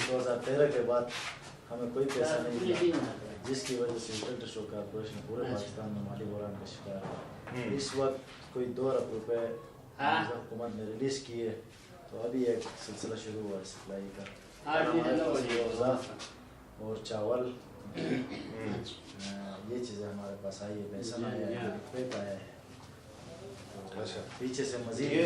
2013 के बाद हमें कोई पैसा नहीं मिला, जिसकी वजह से यूटिलिटी स्टॉक कॉर्पोरेशन पूरे पाकिस्तान में माली बहरान का शिकार है। इस वक्त कोई 2 अरब रुपए हुकूमत ने रिलीज किए, तो अभी एक सिलसिला शुरू हुआ है सप्लाई का और चावल ये चीज़ें हमारे पास आई है, बेसन आया है, पेट आया है। अच्छा, पीछे से मजीद ये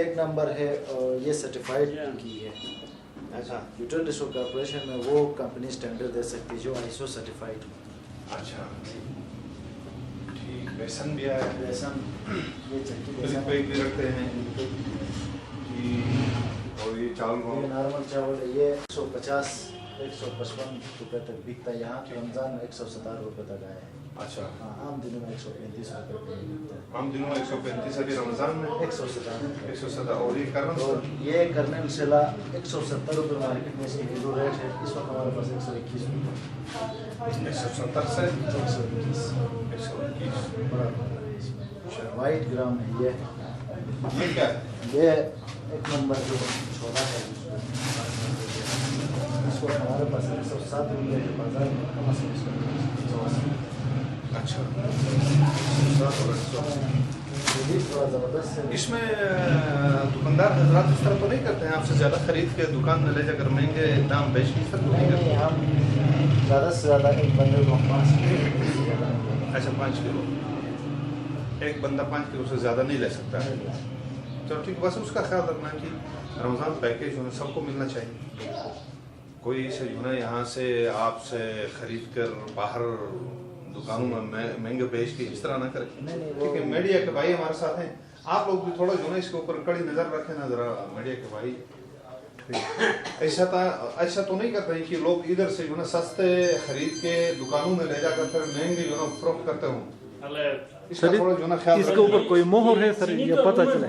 एक नंबर है और ये सर्टिफाइड की है। अच्छा, यूटिलिटी स्टॉक कॉर्पोरेशन में वो कंपनी स्टैंडर्ड दे सकती है जो ISO सर्टिफाइड हो। अच्छा ठीक, बेसन भी आया, बेसन ये चक्की बेसन भी रखते हैं और ये चावल, ये नॉर्मल चावल है, ये 150-155 रुपये तक बिकता है। यहाँ रमज़ान में 170 रुपये तक आया है। अच्छा हाँ, आम दिनों में 135 रुपये बिकता है। आम दिनों में 135, अभी रमज़ान में 170 और ये कर्नल सेला 170 रुपये मार्केट में इसकी किलो रेट है। इस वक्त हमारे पास 121 रुपये, 170 से 121 बड़ा वाइट ग्राम है। ये क्या है? ये एक नंबर जो छोटा है, इसको हमारे पास 107 रुपये के बाजार में कम से कम। अच्छा, थोड़ा ज़बरदस्त है। इसमें दुकानदार हजरात इस तरह तो नहीं करते हैं, आपसे ज़्यादा खरीद के दुकान में ले जाकर महंगे दाम बेच नहीं सकते? नहीं, हम ज़्यादा से ज़्यादा एक बंदे को 5 किलो। अच्छा, 5 किलो, एक बंदा 5 किलो से ज़्यादा नहीं ले सकता है। चलो ठीक, बस उसका ख्याल रखना कि रमज़ान पैकेज जो है सबको मिलना चाहिए। कोई से जो है यहाँ से आपसे खरीद कर बाहर दुकानों में महंगे बेच के इस तरह ना करें। ठीक है, मीडिया के भाई हमारे साथ हैं, आप लोग भी थोड़ा जो है इसके ऊपर कड़ी नज़र रखें ना ज़रा, मीडिया के भाई। ऐसा तो नहीं करते हैं कि लोग इधर से जो है सस्ते खरीद के दुकानों में ले जाकर फिर महंगे जो है फरोख्त करते हों। सर, इसके ऊपर कोई मोहर है सर, ये पता चले?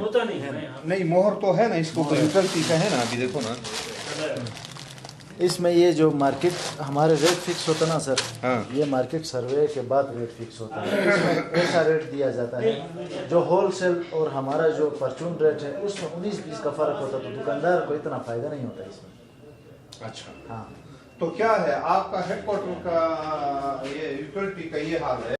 नहीं, मोहर तो है ना, इसको यूटिलिटी का है ना। अभी देखो ना, इसमें ये जो मार्केट हमारे रेट फिक्स होता ना सर, हाँ। ये मार्केट सर्वे के बाद रेट फिक्स होता है। इसमें ऐसा रेट दिया जाता है जो होलसेल और हमारा जो परचून रेट है उसमें 19-20 का फ़र्क होता है, तो दुकानदार को इतना फ़ायदा नहीं होता इसमें। अच्छा हाँ, तो क्या है आपका हेडक्वार्टर का ये यूटिलिटी का ये हाल है?